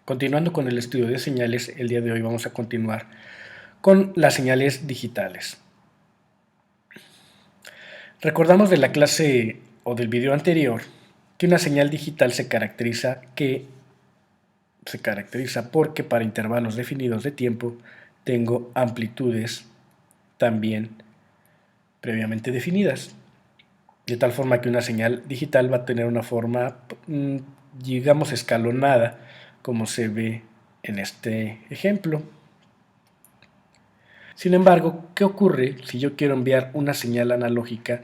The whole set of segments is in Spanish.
Continuando con el estudio de señales, el día de hoy vamos a continuar con las señales digitales. Recordamos de la clase o del video anterior que una señal digital se caracteriza porque para intervalos definidos de tiempo tengo amplitudes también previamente definidas. De tal forma que una señal digital va a tener una forma, digamos, escalonada, como se ve en este ejemplo. Sin embargo, ¿qué ocurre si yo quiero enviar una señal analógica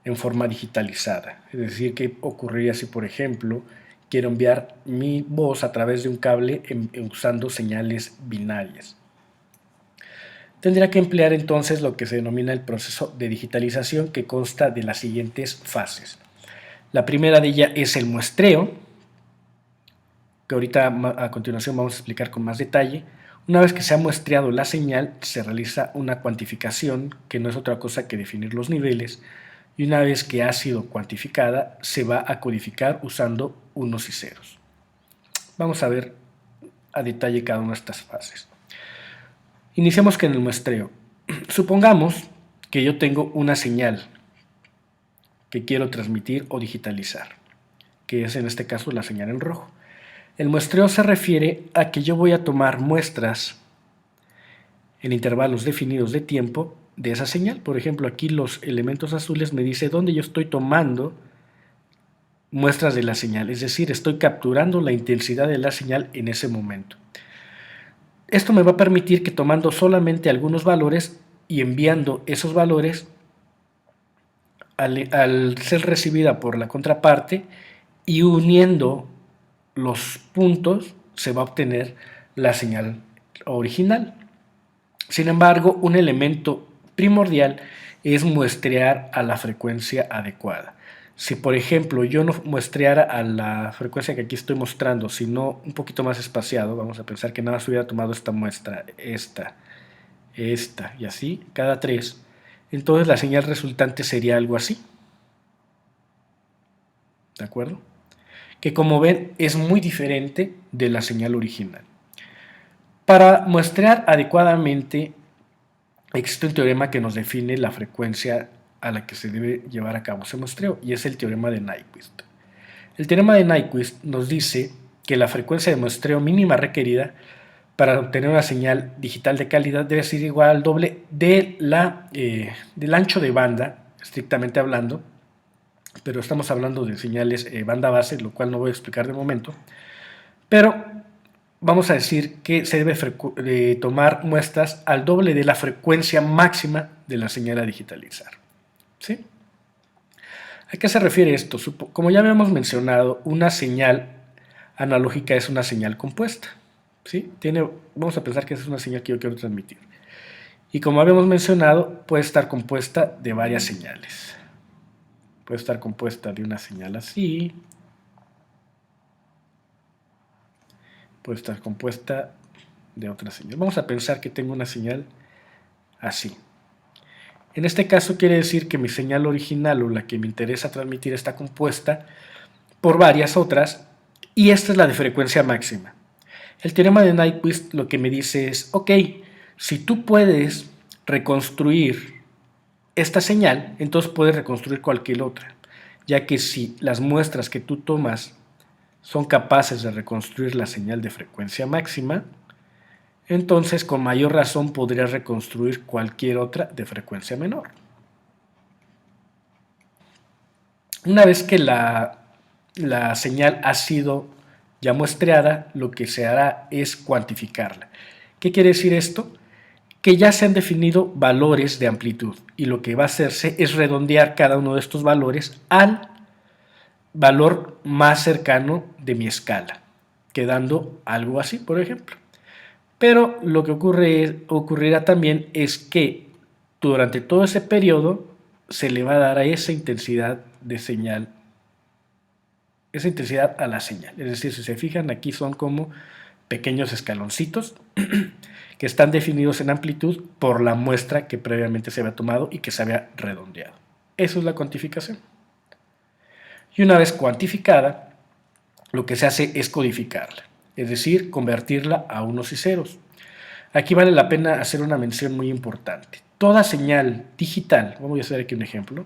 en forma digitalizada? Es decir, ¿qué ocurriría si, por ejemplo, quiero enviar mi voz a través de un cable usando señales binarias? Tendría que emplear entonces lo que se denomina el proceso de digitalización, que consta de las siguientes fases. La primera de ellas es el muestreo, que ahorita a continuación vamos a explicar con más detalle. Una vez que se ha muestreado la señal, se realiza una cuantificación, que no es otra cosa que definir los niveles, y una vez que ha sido cuantificada, se va a codificar usando unos y ceros. Vamos a ver a detalle cada una de estas fases. Iniciamos con el muestreo. Supongamos que yo tengo una señal que quiero transmitir o digitalizar, que es en este caso la señal en rojo. El muestreo se refiere a que yo voy a tomar muestras en intervalos definidos de tiempo de esa señal. Por ejemplo, aquí los elementos azules me dicen dónde yo estoy tomando muestras de la señal, es decir, estoy capturando la intensidad de la señal en ese momento. Esto me va a permitir que tomando solamente algunos valores y enviando esos valores, al ser recibida por la contraparte y uniendo los puntos, se va a obtener la señal original. Sin embargo, un elemento primordial es muestrear a la frecuencia adecuada. Si, por ejemplo, yo no muestreara a la frecuencia que aquí estoy mostrando, sino un poquito más espaciado, vamos a pensar que nada más hubiera tomado esta muestra, esta y así, cada 3, entonces la señal resultante sería algo así. ¿De acuerdo? Que como ven es muy diferente de la señal original. Para muestrear adecuadamente existe un teorema que nos define la frecuencia a la que se debe llevar a cabo ese muestreo, y es el teorema de Nyquist. El teorema de Nyquist nos dice que la frecuencia de muestreo mínima requerida para obtener una señal digital de calidad debe ser igual al doble de del ancho de banda, estrictamente hablando, pero estamos hablando de señales banda base, lo cual no voy a explicar de momento, pero vamos a decir que se debe tomar muestras al doble de la frecuencia máxima de la señal a digitalizar. ¿Sí? ¿A qué se refiere esto? Como ya habíamos mencionado, una señal analógica es una señal compuesta. ¿Sí? Vamos a pensar que esa es una señal que yo quiero transmitir. Y como habíamos mencionado, puede estar compuesta de varias señales. Puede estar compuesta de una señal así. Puede estar compuesta de otra señal. Vamos a pensar que tengo una señal así. En este caso quiere decir que mi señal original o la que me interesa transmitir está compuesta por varias otras y esta es la de frecuencia máxima. El teorema de Nyquist lo que me dice es, ok, si tú puedes reconstruir esta señal, entonces puedes reconstruir cualquier otra, ya que si las muestras que tú tomas son capaces de reconstruir la señal de frecuencia máxima, entonces con mayor razón podrías reconstruir cualquier otra de frecuencia menor. Una vez que la señal ha sido ya muestreada, lo que se hará es cuantificarla. ¿Qué quiere decir esto? Que ya se han definido valores de amplitud y lo que va a hacerse es redondear cada uno de estos valores al valor más cercano de mi escala, quedando algo así, por ejemplo. Pero lo que ocurrirá también es que durante todo ese periodo se le va a dar a esa intensidad de señal, esa intensidad a la señal. Es decir, si se fijan, aquí son como pequeños escaloncitos que están definidos en amplitud por la muestra que previamente se había tomado y que se había redondeado. Eso es la cuantificación. Y una vez cuantificada, lo que se hace es codificarla. es decir, convertirla a unos y ceros. Aquí vale la pena hacer una mención muy importante. Toda señal digital, vamos a hacer aquí un ejemplo,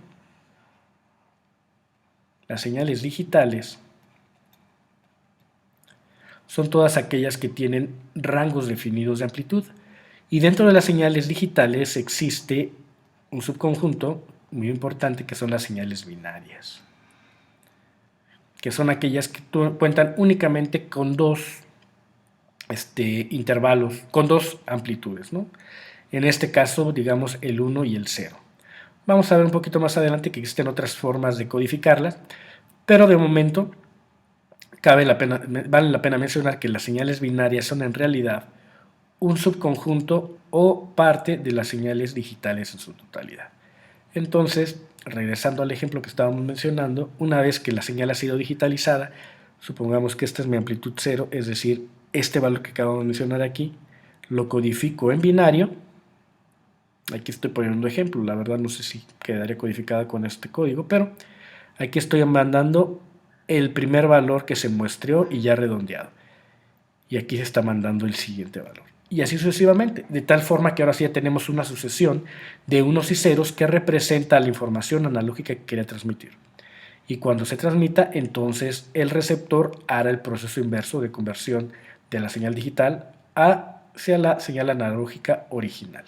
las señales digitales son todas aquellas que tienen rangos definidos de amplitud. Y dentro de las señales digitales existe un subconjunto muy importante que son las señales binarias, que son aquellas que cuentan únicamente con dos intervalos, con dos amplitudes, ¿no? En este caso, digamos, el 1 y el 0. Vamos a ver un poquito más adelante que existen otras formas de codificarlas, pero de momento vale la pena mencionar que las señales binarias son en realidad un subconjunto o parte de las señales digitales en su totalidad. Entonces, regresando al ejemplo que estábamos mencionando, una vez que la señal ha sido digitalizada, supongamos que esta es mi amplitud 0, es decir, este valor que acabo de mencionar aquí, lo codifico en binario. Aquí estoy poniendo un ejemplo, la verdad no sé si quedaría codificada con este código, pero aquí estoy mandando el primer valor que se muestreó y ya redondeado. Y aquí se está mandando el siguiente valor. Y así sucesivamente, de tal forma que ahora sí ya tenemos una sucesión de unos y ceros que representa la información analógica que quería transmitir. Y cuando se transmita, entonces el receptor hará el proceso inverso de conversión de la señal digital hacia la señal analógica original.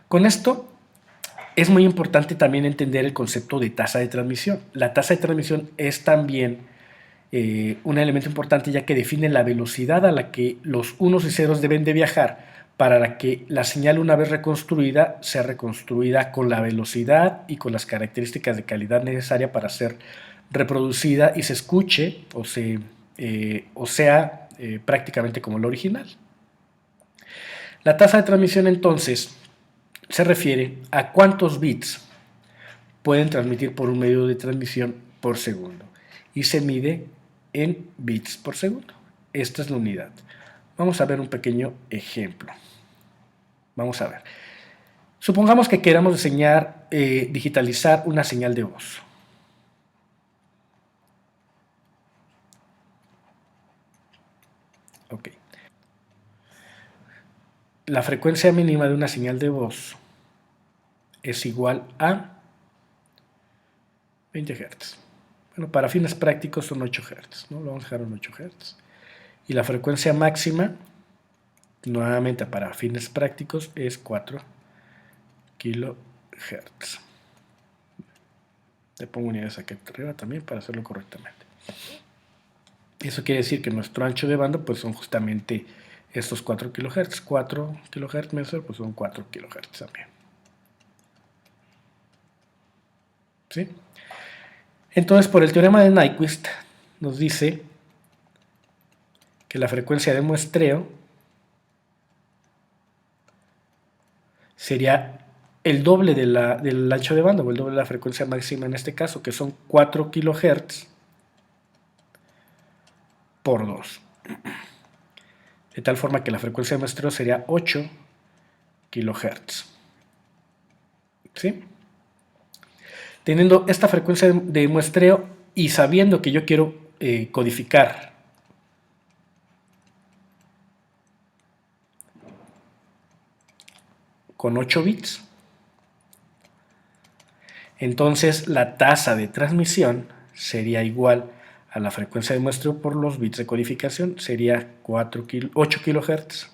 Con esto es muy importante también entender el concepto de tasa de transmisión. La tasa de transmisión es también un elemento importante, ya que define la velocidad a la que los unos y ceros deben de viajar para que la señal, una vez reconstruida, sea reconstruida con la velocidad y con las características de calidad necesaria para ser reproducida y se escuche o sea prácticamente como la original. La tasa de transmisión entonces se refiere a cuántos bits pueden transmitir por un medio de transmisión por segundo y se mide en bits por segundo. Esta es la unidad. Vamos a ver un pequeño ejemplo. Vamos a ver. Supongamos que queramos digitalizar una señal de voz. Ok. La frecuencia mínima de una señal de voz es igual a 20 Hz. Bueno, para fines prácticos son 8 Hz, ¿no? Lo vamos a dejar en 8 Hz. Y la frecuencia máxima, nuevamente para fines prácticos, es 4 kHz. Le pongo unidades aquí arriba también para hacerlo correctamente. Eso quiere decir que nuestro ancho de banda pues son justamente estos 4 kHz. 4 kHz mensual pues son 4 kHz también. ¿Sí? Entonces, por el teorema de Nyquist nos dice que la frecuencia de muestreo sería el doble del ancho de banda, o el doble de la frecuencia máxima en este caso, que son 4 kHz por 2. De tal forma que la frecuencia de muestreo sería 8 kHz. ¿Sí? Teniendo esta frecuencia de muestreo y sabiendo que yo quiero codificar con 8 bits, entonces la tasa de transmisión sería igual a la frecuencia de muestreo por los bits de codificación, sería 8 kHz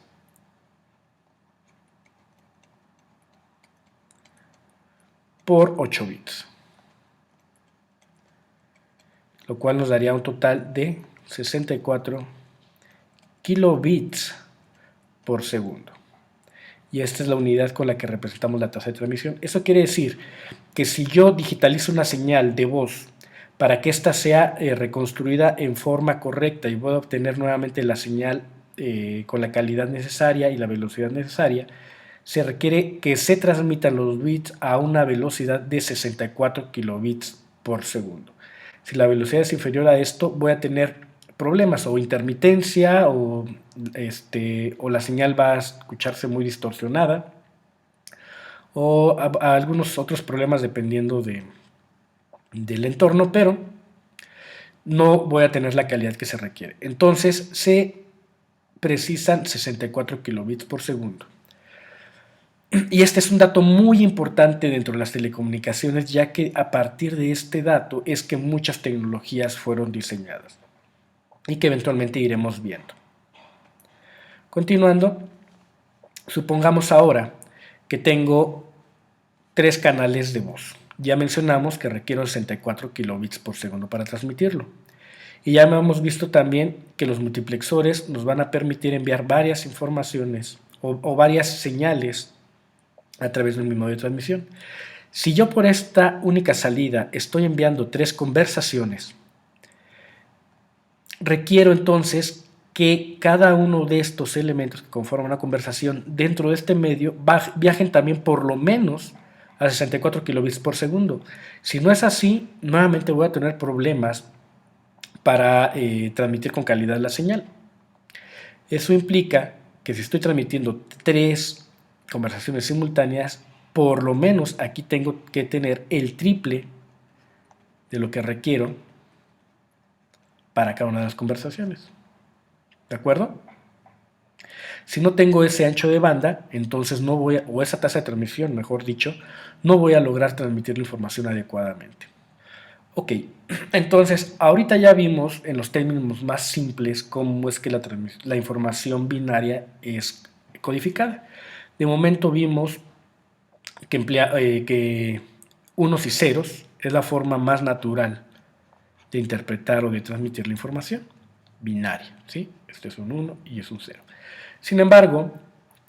por 8 bits, lo cual nos daría un total de 64 kilobits por segundo. Y esta es la unidad con la que representamos la tasa de transmisión. Eso quiere decir que si yo digitalizo una señal de voz para que ésta sea reconstruida en forma correcta y pueda obtener nuevamente la señal con la calidad necesaria y la velocidad necesaria, se requiere que se transmitan los bits a una velocidad de 64 kilobits por segundo. Si la velocidad es inferior a esto, voy a tener problemas o intermitencia o la señal va a escucharse muy distorsionada o a algunos otros problemas dependiendo del entorno, pero no voy a tener la calidad que se requiere. Entonces se precisan 64 kilobits por segundo. Y este es un dato muy importante dentro de las telecomunicaciones, ya que a partir de este dato es que muchas tecnologías fueron diseñadas y que eventualmente iremos viendo. Continuando, supongamos ahora que tengo 3 canales de voz. Ya mencionamos que requiero 64 kilobits por segundo para transmitirlo. Y ya hemos visto también que los multiplexores nos van a permitir enviar varias informaciones o varias señales a través de un mismo medio de transmisión. Si yo por esta única salida estoy enviando 3 conversaciones, requiero entonces que cada uno de estos elementos que conforman una conversación dentro de este medio viajen también por lo menos a 64 kilobits por segundo. Si no es así, nuevamente voy a tener problemas para transmitir con calidad la señal. Eso implica que si estoy transmitiendo 3 conversaciones simultáneas, por lo menos aquí tengo que tener el triple de lo que requiero para cada una de las conversaciones. ¿De acuerdo? Si no tengo ese ancho de banda, entonces no voy a, o esa tasa de transmisión, mejor dicho, no voy a lograr transmitir la información adecuadamente. Ok, entonces ahorita ya vimos en los términos más simples cómo es que la información binaria es codificada. De momento vimos que unos y ceros es la forma más natural de interpretar o de transmitir la información binaria, ¿sí? Este es un 1 y es un 0. Sin embargo,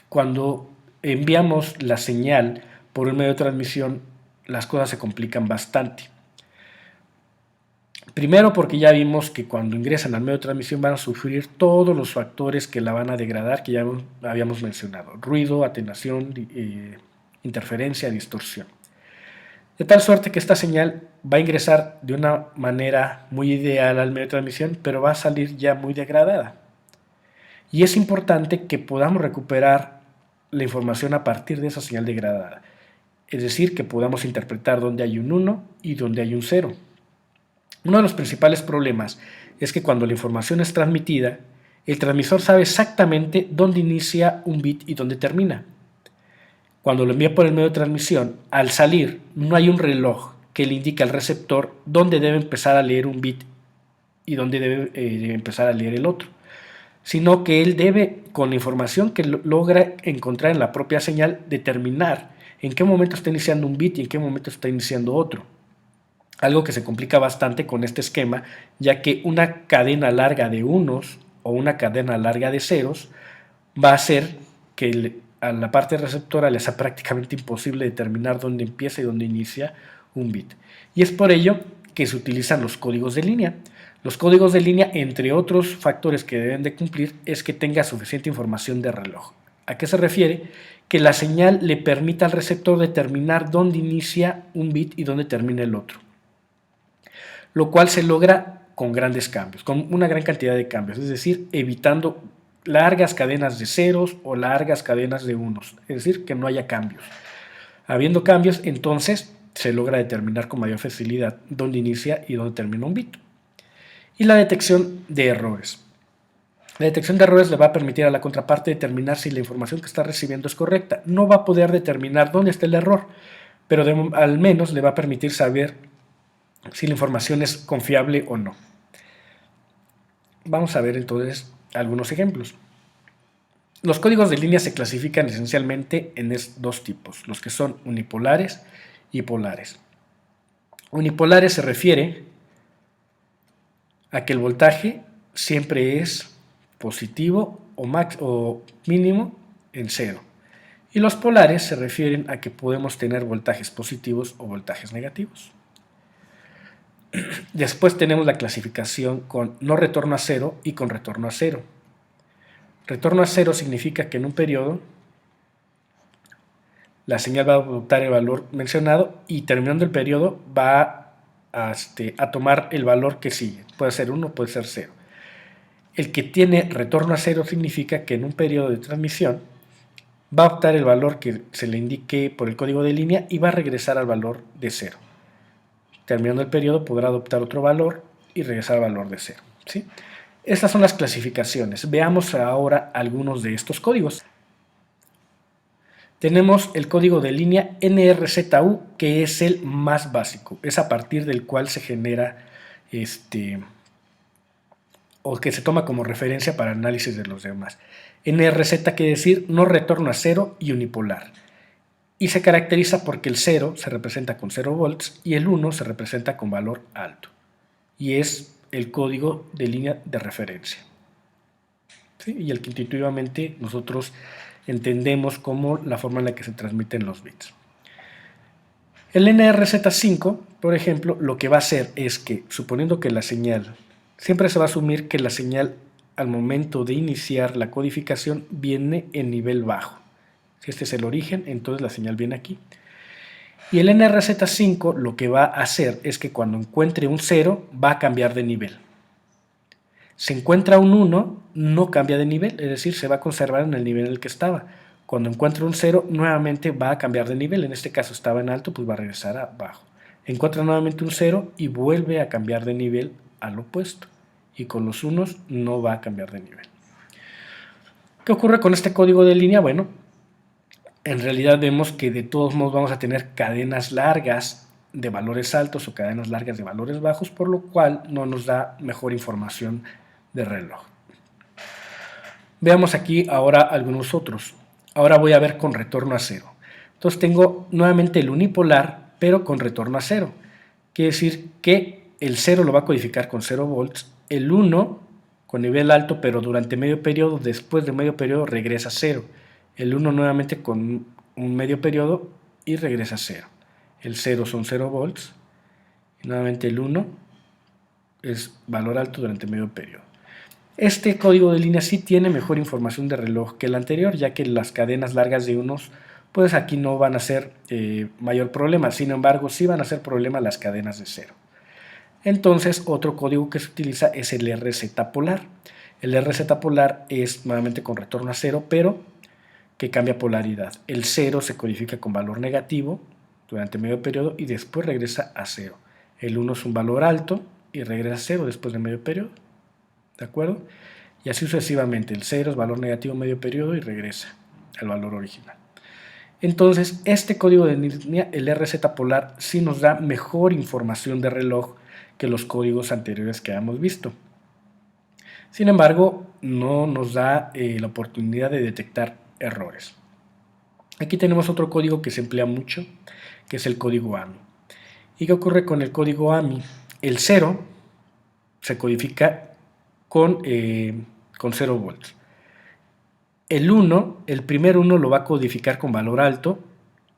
cuando enviamos la señal por un medio de transmisión, las cosas se complican bastante. Primero porque ya vimos que cuando ingresan al medio de transmisión van a sufrir todos los factores que la van a degradar, que ya habíamos mencionado: ruido, atenuación, interferencia, distorsión. De tal suerte que esta señal va a ingresar de una manera muy ideal al medio de transmisión, pero va a salir ya muy degradada. Y es importante que podamos recuperar la información a partir de esa señal degradada. Es decir, que podamos interpretar dónde hay un 1 y dónde hay un 0. Uno de los principales problemas es que cuando la información es transmitida, el transmisor sabe exactamente dónde inicia un bit y dónde termina. Cuando lo envía por el medio de transmisión, al salir no hay un reloj que le indique al receptor dónde debe empezar a leer un bit y dónde debe empezar a leer el otro, sino que él debe, con la información que logra encontrar en la propia señal, determinar en qué momento está iniciando un bit y en qué momento está iniciando otro. Algo que se complica bastante con este esquema, ya que una cadena larga de unos o una cadena larga de ceros va a hacer que a la parte receptora le sea prácticamente imposible determinar dónde empieza y dónde inicia un bit. Y es por ello que se utilizan los códigos de línea. Los códigos de línea, entre otros factores que deben de cumplir, es que tenga suficiente información de reloj. ¿A qué se refiere? Que la señal le permita al receptor determinar dónde inicia un bit y dónde termina el otro, lo cual se logra con grandes cambios, con una gran cantidad de cambios, es decir, evitando largas cadenas de ceros o largas cadenas de unos, es decir, que no haya cambios. Habiendo cambios, entonces se logra determinar con mayor facilidad dónde inicia y dónde termina un bit. Y la detección de errores. La detección de errores le va a permitir a la contraparte determinar si la información que está recibiendo es correcta. No va a poder determinar dónde está el error, pero al menos le va a permitir saber si la información es confiable o no. Vamos a ver entonces algunos ejemplos. Los códigos de línea se clasifican esencialmente en dos tipos, los que son unipolares y polares. Unipolares se refiere a que el voltaje siempre es positivo o mínimo en cero. Y los polares se refieren a que podemos tener voltajes positivos o voltajes negativos. Después tenemos la clasificación con no retorno a cero y con retorno a cero. Retorno a cero significa que en un periodo la señal va a adoptar el valor mencionado y terminando el periodo va a tomar el valor que sigue. Puede ser 1, puede ser 0. El que tiene retorno a cero significa que en un periodo de transmisión va a adoptar el valor que se le indique por el código de línea y va a regresar al valor de 0. Terminando el periodo podrá adoptar otro valor y regresar al valor de 0. ¿Sí? Estas son las clasificaciones. Veamos ahora algunos de estos códigos. Tenemos el código de línea NRZU, que es el más básico. Es a partir del cual se genera o que se toma como referencia para análisis de los demás. NRZ quiere decir no retorno a cero y unipolar. Y se caracteriza porque el 0 se representa con 0 volts y el 1 se representa con valor alto. Y es el código de línea de referencia. ¿Sí? Y el que intuitivamente nosotros entendemos como la forma en la que se transmiten los bits. El NRZ5, por ejemplo, lo que va a hacer es que, suponiendo que la señal, siempre se va a asumir que la señal al momento de iniciar la codificación viene en nivel bajo. Si este es el origen, entonces la señal viene aquí. Y el NRZ5 lo que va a hacer es que cuando encuentre un 0 va a cambiar de nivel. Si encuentra un 1, no cambia de nivel, es decir, se va a conservar en el nivel en el que estaba. Cuando encuentra un 0, nuevamente va a cambiar de nivel. En este caso estaba en alto, pues va a regresar a bajo. Encuentra nuevamente un 0 y vuelve a cambiar de nivel al opuesto. Y con los unos no va a cambiar de nivel. ¿Qué ocurre con este código de línea? Bueno, en realidad vemos que de todos modos vamos a tener cadenas largas de valores altos o cadenas largas de valores bajos, por lo cual no nos da mejor información de reloj. Veamos aquí ahora algunos otros. Ahora voy a ver con retorno a 0. Entonces tengo nuevamente el unipolar, pero con retorno a 0. Quiere decir que el 0 lo va a codificar con 0 volts, el 1 con nivel alto, pero durante medio periodo, después de medio periodo regresa a 0. El 1 nuevamente con un medio periodo y regresa a 0. El 0 son 0 volts, y nuevamente el 1 es valor alto durante medio periodo. Este código de línea sí tiene mejor información de reloj que el anterior, ya que las cadenas largas de unos, pues aquí no van a ser mayor problema. Sin embargo, sí van a ser problema las cadenas de 0. Entonces, otro código que se utiliza es el RZ polar. El RZ polar es nuevamente con retorno a 0, pero que cambia polaridad. El 0 se codifica con valor negativo durante medio periodo y después regresa a 0. El 1 es un valor alto y regresa a 0 después de medio periodo. ¿De acuerdo? Y así sucesivamente. El 0 es valor negativo medio periodo y regresa al valor original. Entonces, este código de línea, el RZ polar, sí nos da mejor información de reloj que los códigos anteriores que hemos visto. Sin embargo, no nos da la oportunidad de detectar errores. Aquí tenemos otro código que se emplea mucho, que es el código AMI. ¿Y qué ocurre con el código AMI? El 0 se codifica con 0 volts. El 1, el primer 1 lo va a codificar con valor alto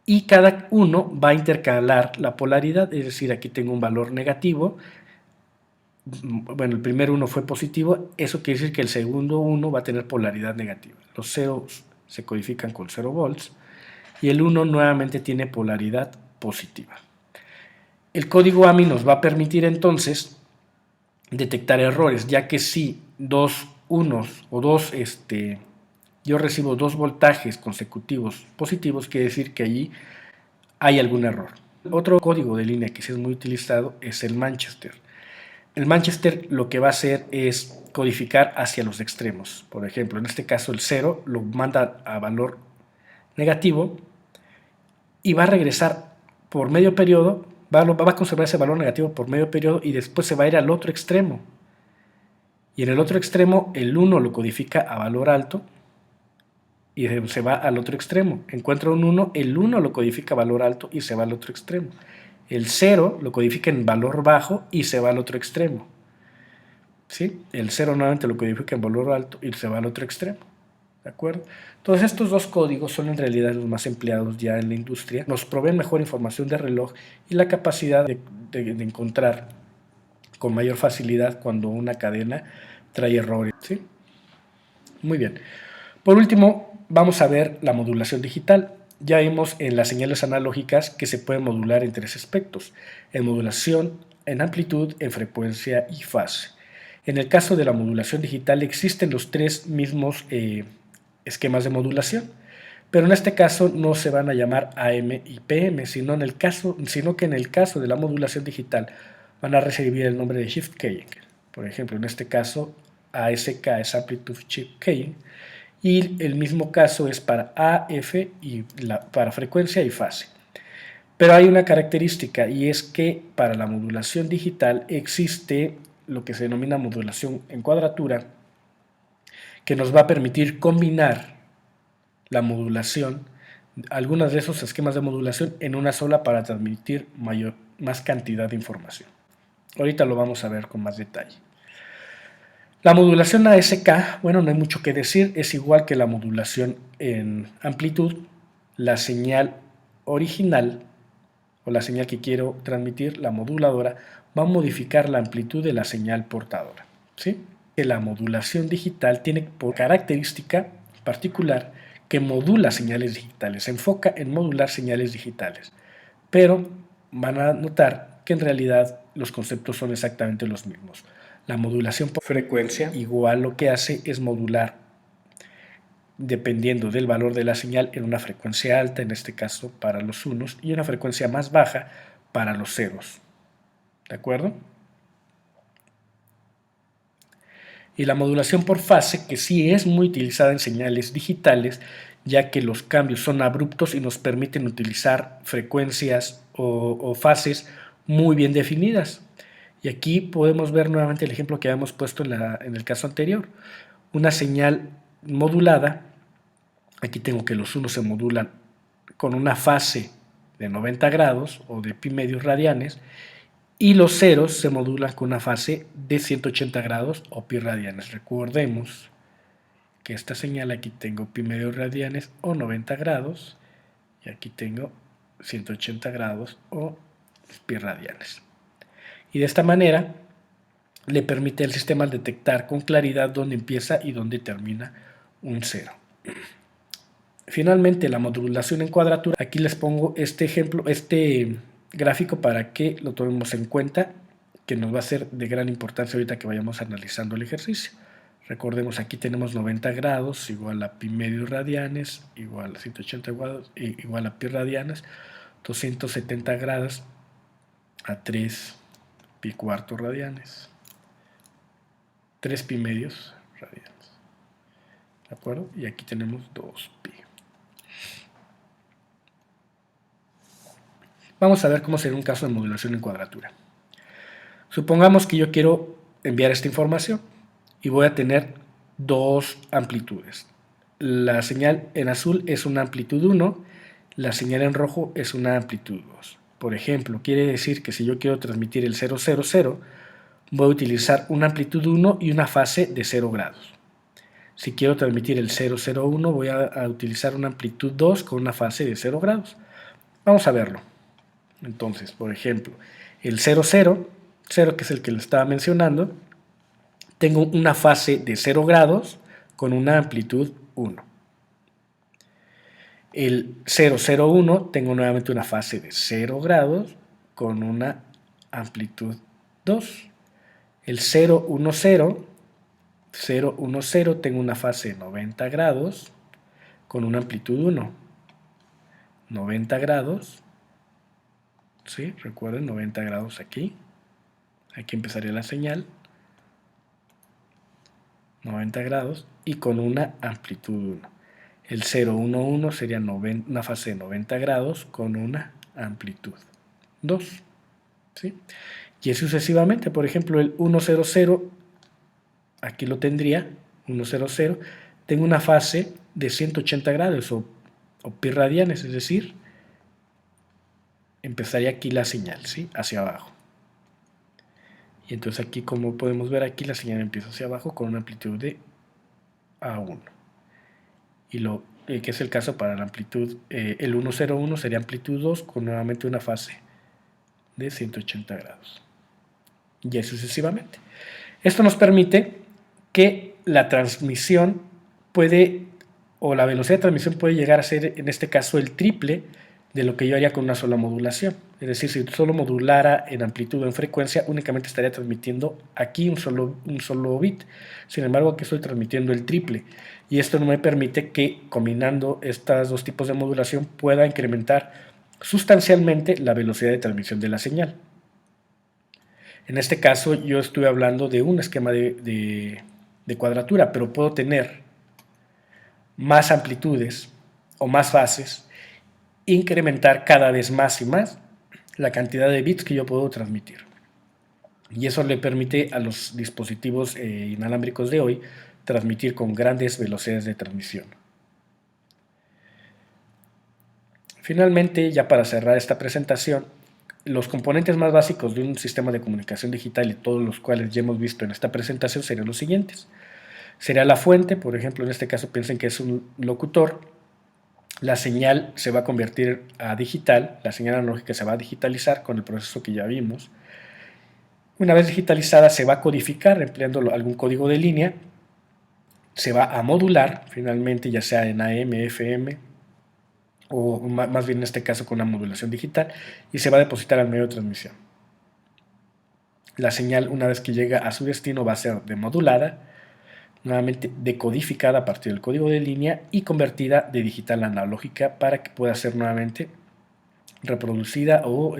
y cada uno va a intercalar la polaridad, es decir, aquí tengo un valor negativo. Bueno, el primer 1 fue positivo, eso quiere decir que el segundo 1 va a tener polaridad negativa. Los ceros se codifican con 0 volts y el 1 nuevamente tiene polaridad positiva. El código AMI nos va a permitir entonces detectar errores, ya que si dos unos o dos, yo recibo dos voltajes consecutivos positivos, quiere decir que allí hay algún error. Otro código de línea que sí es muy utilizado es el Manchester. El Manchester lo que va a hacer es codificar hacia los extremos. Por ejemplo, en este caso el 0 lo manda a valor negativo y va a regresar por medio periodo, va a conservar ese valor negativo por medio periodo y después se va a ir al otro extremo. Y en el otro extremo el 1 lo codifica a valor alto y se va al otro extremo. Encuentra un 1, el 1 lo codifica a valor alto y se va al otro extremo. El 0 lo codifica en valor bajo y se va al otro extremo. ¿Sí? El 0 nuevamente lo codifica en valor alto y se va al otro extremo. ¿De acuerdo? Entonces estos dos códigos son en realidad los más empleados ya en la industria. Nos proveen mejor información de reloj y la capacidad de encontrar con mayor facilidad cuando una cadena trae errores. ¿Sí? Muy bien. Por último, vamos a ver la modulación digital. Ya vimos en las señales analógicas que se pueden modular en tres aspectos: en modulación, en amplitud, en frecuencia y fase. En el caso de la modulación digital existen los tres mismos esquemas de modulación, pero en este caso no se van a llamar AM y PM, sino que en el caso de la modulación digital van a recibir el nombre de shift keying. Por ejemplo, en este caso, ASK es Amplitude Shift Keying, y el mismo caso es para AF y para frecuencia y fase. Pero hay una característica, y es que para la modulación digital existe lo que se denomina modulación en cuadratura, que nos va a permitir combinar la modulación, algunos de esos esquemas de modulación en una sola para transmitir más cantidad de información. Ahorita lo vamos a ver con más detalle. La modulación ASK, bueno, no hay mucho que decir, es igual que la modulación en amplitud. La señal original o la señal que quiero transmitir, la moduladora, va a modificar la amplitud de la señal portadora, ¿sí? La modulación digital tiene por característica particular que modula señales digitales, se enfoca en modular señales digitales, pero van a notar que en realidad los conceptos son exactamente los mismos. La modulación por frecuencia igual lo que hace es modular dependiendo del valor de la señal en una frecuencia alta, en este caso para los unos, y una frecuencia más baja para los ceros. ¿De acuerdo? Y la modulación por fase, que sí es muy utilizada en señales digitales, ya que los cambios son abruptos y nos permiten utilizar frecuencias o fases muy bien definidas. Y aquí podemos ver nuevamente el ejemplo que habíamos puesto en el caso anterior. Una señal modulada, aquí tengo que los unos se modulan con una fase de 90 grados o de pi medios radianes, y los ceros se modulan con una fase de 180 grados o pi radianes. Recordemos que esta señal aquí tengo pi medios radianes o 90 grados, y aquí tengo 180 grados o pi radianes. Y de esta manera le permite al sistema detectar con claridad dónde empieza y dónde termina un cero. Finalmente, la modulación en cuadratura. Aquí les pongo este ejemplo, este gráfico para que lo tomemos en cuenta, que nos va a ser de gran importancia ahorita que vayamos analizando el ejercicio. Recordemos, aquí tenemos 90 grados igual a pi medios radianes, igual a 180 grados, igual a pi radianes, 270 grados a 3 pi cuartos radianes, 3 pi medios radianes. ¿De acuerdo? Y aquí tenemos 2 pi. Vamos a ver cómo sería un caso de modulación en cuadratura. Supongamos que yo quiero enviar esta información y voy a tener dos amplitudes. La señal en azul es una amplitud 1, la señal en rojo es una amplitud 2. Por ejemplo, quiere decir que si yo quiero transmitir el 000, voy a utilizar una amplitud 1 y una fase de 0 grados. Si quiero transmitir el 001, voy a utilizar una amplitud 2 con una fase de 0 grados. Vamos a verlo. Entonces, por ejemplo, el 0, que es el que le estaba mencionando, tengo una fase de 0 grados con una amplitud 1. El 001 tengo nuevamente una fase de 0 grados con una amplitud 2. El 010 tengo una fase de 90 grados con una amplitud 1. 90 grados. ¿Sí? Recuerden, 90 grados aquí. Aquí empezaría la señal. 90 grados y con una amplitud 1. El 011 sería una fase de 90 grados con una amplitud 2. ¿Sí? Y sucesivamente, por ejemplo, el 100, aquí lo tendría, 100, tengo una fase de 180 grados o pi radianes, es decir, empezaría aquí la señal, ¿sí? Hacia abajo. Y entonces aquí, como podemos ver aquí, la señal empieza hacia abajo con una amplitud de A1. Y lo que es el caso para la amplitud, el 101 sería amplitud 2 con nuevamente una fase de 180 grados. Y así sucesivamente. Esto nos permite que la transmisión o la velocidad de transmisión puede llegar a ser, en este caso, el triple de lo que yo haría con una sola modulación. Es decir, si solo modulara en amplitud o en frecuencia, únicamente estaría transmitiendo aquí un solo bit. Sin embargo, aquí estoy transmitiendo el triple. Y esto no me permite que, combinando estos dos tipos de modulación, pueda incrementar sustancialmente la velocidad de transmisión de la señal. En este caso yo estoy hablando de un esquema de cuadratura, pero puedo tener más amplitudes o más fases, incrementar cada vez más y más la cantidad de bits que yo puedo transmitir. Y eso le permite a los dispositivos inalámbricos de hoy transmitir con grandes velocidades de transmisión. Finalmente, ya para cerrar esta presentación, los componentes más básicos de un sistema de comunicación digital y todos los cuales ya hemos visto en esta presentación serían los siguientes. Sería la fuente, por ejemplo, en este caso piensen que es un locutor. La señal se va a convertir a digital, la señal analógica se va a digitalizar con el proceso que ya vimos. Una vez digitalizada se va a codificar empleando algún código de línea, se va a modular finalmente, ya sea en AM, FM o más bien en este caso con una modulación digital, y se va a depositar al medio de transmisión. La señal, una vez que llega a su destino, va a ser demodulada, nuevamente decodificada a partir del código de línea y convertida de digital a analógica para que pueda ser nuevamente reproducida o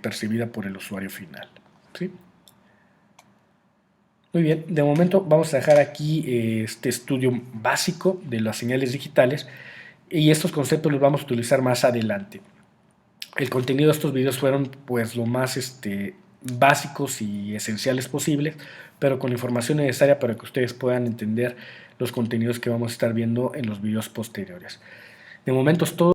percibida por el usuario final. ¿Sí? Muy bien, de momento vamos a dejar aquí este estudio básico de las señales digitales y estos conceptos los vamos a utilizar más adelante. El contenido de estos videos fueron pues lo más básicos y esenciales posibles, pero con la información necesaria para que ustedes puedan entender los contenidos que vamos a estar viendo en los videos posteriores. De momento es todo.